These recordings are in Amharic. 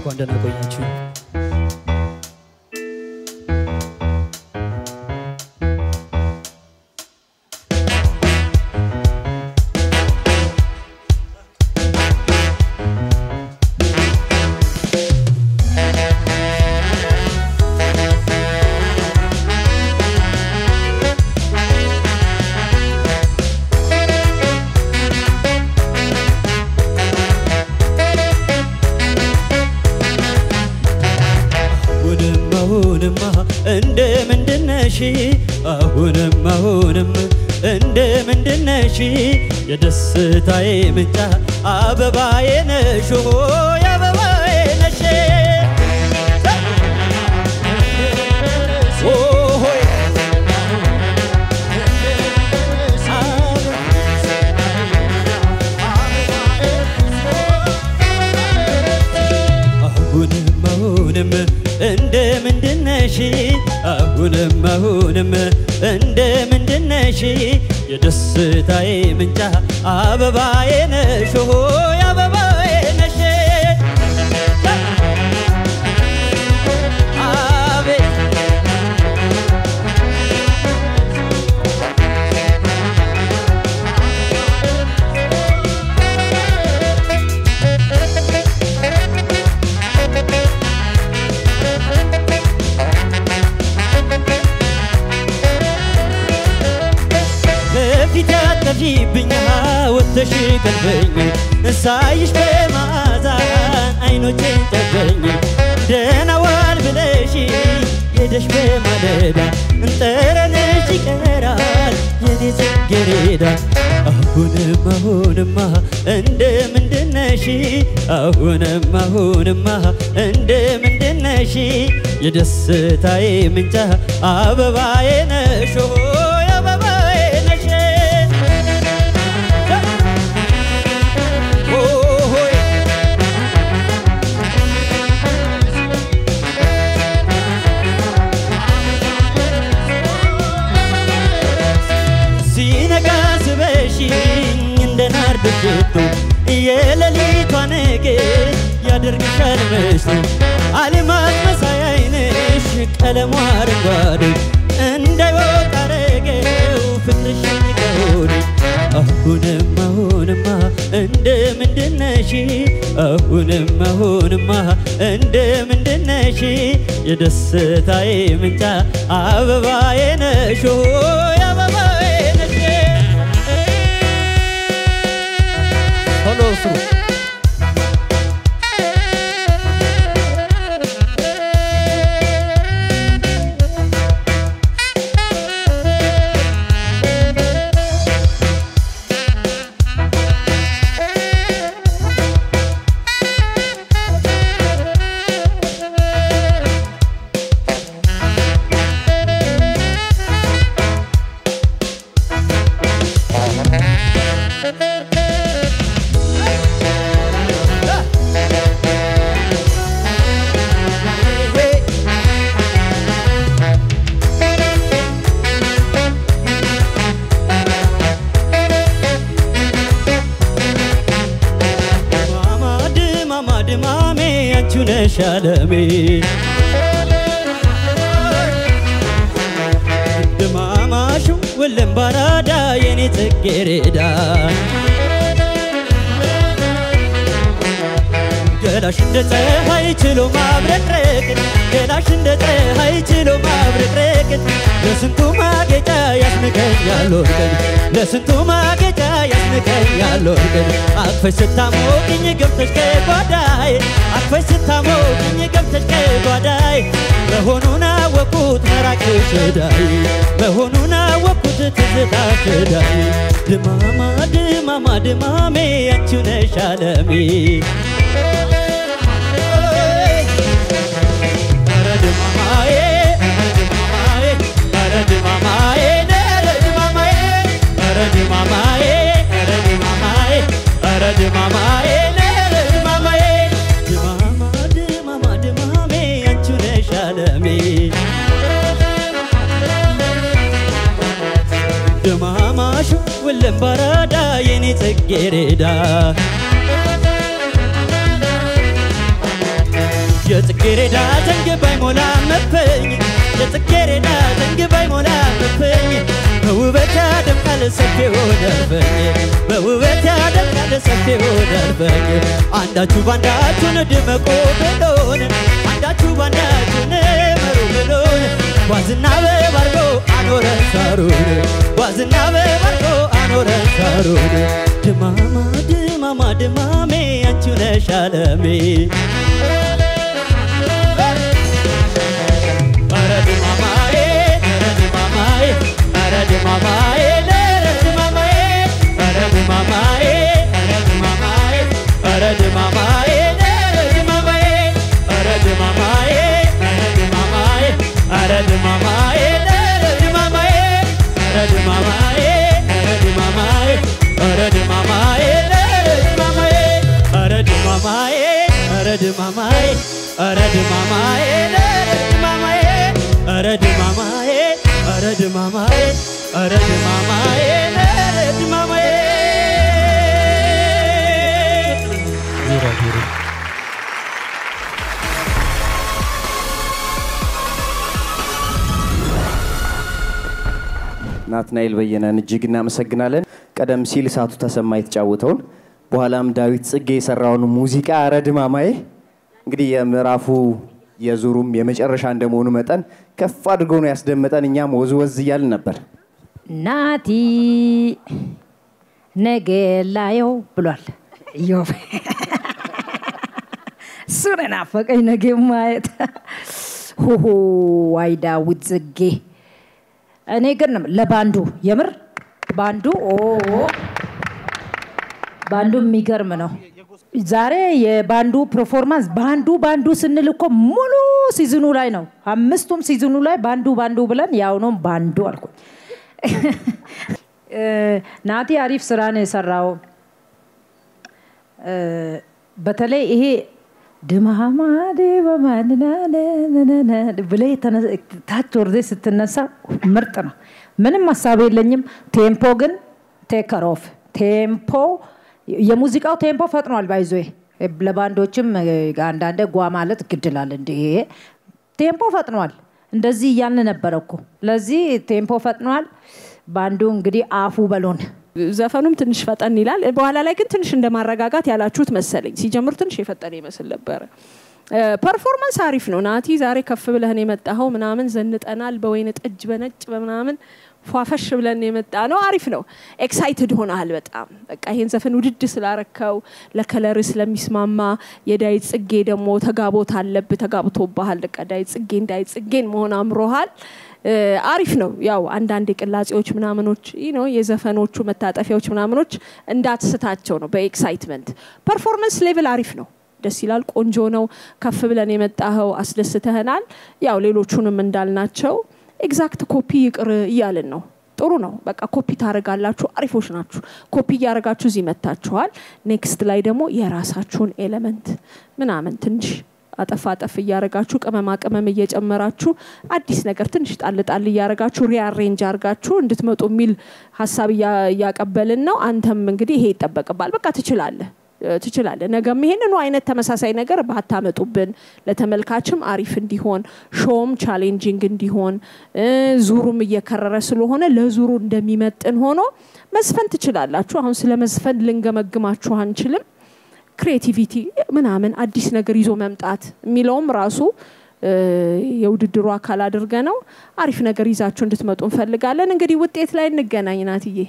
እንኳን ደህና ቆያችሁ አሁንም እንደምንድነሽ የደስታዬ ምንጭ አበባዬ ነሽ አበባዬ ነሽ አሁንም እንደምንድነሽ አሁንም እንደምንድነሽ የደስታዬ ምንጭ አበባዬ ነሽ አበባዬ ነሽ تجيبني وتشكلني سايش بمازان عينوتين تبني دنا والبلاشي يدش بمددا انترنش كرال يدي زجريدا አሁንማ እንደምንድነሽ አሁንማ እንደምንድነሽ የደስታዬ ምንጭ አበባዬ ነሽ አበባዬ ነሽ እንደናርድቱ የሌሊቷ ነገር ያደርግሻል መስሎ አልማዝ መሳይ አይንሽ ቀለሙ አረንጓዴ እንዳይወጣ አረገው ፍቅርሽን ከሆዴ አሁንማ እንደምንድነሽ አሁንማ እንደምንድነሽ የደስታዬ ምንጭ አበባዬ ነሽ አበባዬ ነሽ Hello, sir. شالمي دماما شو والمبرادا يني تقريدا قلاش اندتا هاي تلو ما برقرق قلاش اندتا هاي تلو ما برقرق لسنتو ما قيتا يسمكن يالوركن لسنتو ما قيتا يسمكن يالوركن أكفي ستاموكين يقمتش كيباداي أكفي ستاموكين يقمتش كيباداي لهونونا وكوت مراكي شداي لهونونا وكوت تزتا شداي دماما دمامي أنتو نشالمي دماماشو والمبرادا يني تقريدا የጽጌረዳ ዘንግ ባይሞላ መፈኝ የጽጌረዳ ዘንግ ባይሞላ መፈኝ በውበት ያደምቃል ሰፊው ደርበኝ በውበት ያደምቃል ሰፊው ደርበኝ አንዳችሁ ባንዳችሁ ድመቁ ብሎን አንዳችሁ ባንዳችሁ መሩ ብሎን ዋዝና በባርጎ አኖረን ሳሩን ዋዝና በባርጎ አኖረን ሳሩን ድማማ ድማማ ድማሜ አንቺ ነሽ ዓለሜ ናትናኤል በየነን እጅግ እናመሰግናለን ቀደም ሲል ሳቱ ተሰማ የተጫወተውን በኋላም ዳዊት ጽጌ የሰራውን ሙዚቃ አረድማማዬ እንግዲህ የምዕራፉ የዙሩም የመጨረሻ እንደመሆኑ መጠን ከፍ አድርጎ ነው ያስደመጠን እኛም ወዝወዝ ይያልን ነበር ናቲ ነገላየው ብሏል ኢዮብ ሱረና ፈቀኝ ነገ ማየት ሆሆ ዋይ ዳዊት ጽጌ እኔ ግን ለባንዱ የምር ባንዱ ባንዱ የሚገርም ነው ዛሬ የባንዱ ፐርፎርማንስ ባንዱ ስንል እኮ ሙሉ ሲዝኑ ላይ ነው አምስቱም ሲዝኑ ላይ ባንዱ ብለን ያው ነው ባንዱ አልኩ ናቲ አሪፍ ስራ ነው የሰራው በተለይ ይሄ ድማማዴ በማንናና ብለይ ታች ወርደ ስትነሳ ምርጥ ነው ምንም ሐሳብ የለኝም ቴምፖ ግን ቴከር ኦፍ ቴምፖ የሙዚቃው ቴምፖ ፈጥኗል ባይዞይ ለባንዶችም አንዳንደ ጓ ማለት ግድላል እንዴ ቴምፖ ፈጥኗል እንደዚህ እያልን ነበርኩ ለዚህ ቴምፖ ፈጥኗል ባንዱ እንግዲህ አፉ በሎን ዘፈኑም ትንሽ ፈጠን ይላል በኋላ ላይ ግን ትንሽ እንደማረጋጋት ያላችሁት መሰለኝ ሲጀምር ትንሽ የፈጠነ ይመስል ነበር ፐርፎርማንስ አሪፍ ነው ናቲ ዛሬ ከፍ ብለህን የመጣው ምናምን ዘንጠናል በወይነ ጠጅ በነጭ በመናምን ፏፈሽ ብለን የመጣ ነው አሪፍ ነው ኤክሳይትድ ሆናል በጣም በቃ ይሄን ዘፈን ውድድ ስላረከው ለከለር ስለሚስማማ የዳዊት ጽጌ ደሞ ተጋቦት አለብ ተጋብቶባል ለቀዳዊት ጽጌ እንዳዊት ጽጌን መሆን አምሮሃል አሪፍ ነው ያው አንዳንድ ቅላጼዎች ምናምኖች የዘፈኖቹ መታጠፊያዎች ምናምኖች እንዳትስታቸው ነው በኤክሳይትመንት ፐርፎርማንስ ሌቭል አሪፍ ነው ደስ ይላል ቆንጆ ነው ከፍ ብለን የመጣው አስደስተህናል ያው ሌሎቹንም እንዳልናቸው ኤግዛክት ኮፒ ይቅር ይያልን ነው ጥሩ ነው በቃ ኮፒ ታረጋላችሁ አሪፎች ናችሁ ኮፒ ያረጋችሁ እዚህ መጣችኋል ኔክስት ላይ ደግሞ የራሳችሁን ኤሌመንት ምናምን ትንሽ አጠፋጠፍ ያረጋችሁ ቀመማ እየጨመራችሁ አዲስ ነገር ትንሽ ጣልጣል ያረጋችሁ ሪአሬንጅ አርጋችሁ እንድትመጡ ሚል ሐሳብ ያቀበልን ነው አንተም እንግዲህ ይሄ ይተበቀባል በቃ ትችላለህ ነገም ይሄንን አይነት ተመሳሳይ ነገር ባታመጡብን ለተመልካችም አሪፍ እንዲሆን ሾም ቻሌንጂንግ እንዲሆን ዙሩም እየከረረ ስለሆነ ለዙሩ እንደሚመጥን ሆኖ መስፈን ትችላላችሁ አሁን ስለ መስፈን ልንገመግማችሁ አንችልም ክሬቲቪቲ ምናምን አዲስ ነገር ይዞ መምጣት ሚለውም ራሱ የውድድሩ አካል አድርገነው አሪፍ ነገር ይዛችሁ እንድትመጡ እንፈልጋለን እንግዲህ ውጤት ላይ እንገናኝ ናትዬ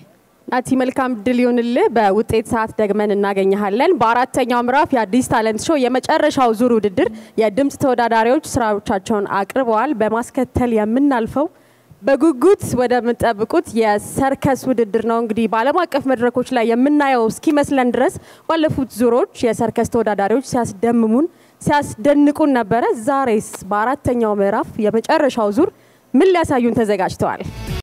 ናቲ መልካም ድል ይሁንልህ በውጤት ሰዓት ደግመን እናገኛለን በአራተኛው ምዕራፍ የአዲስ ታለንት ሾው የመጨረሻው ዙር ውድድር የድምጽ ተወዳዳሪዎች ስራዎቻቸውን አቅርበዋል በማስከተል የምናልፈው በጉጉት ወደ መጠብቁት የሰርከስ ውድድር ነው እንግዲህ በዓለም አቀፍ መድረኮች ላይ የምናየው እስኪመስለን ድረስ ባለፉት ዙሮች የሰርከስ ተወዳዳሪዎች ሲያስደንቁን ነበር ዛሬስ በአራተኛው ምዕራፍ የመጨረሻው ዙር ምን ሊያሳዩን ተዘጋጅተዋል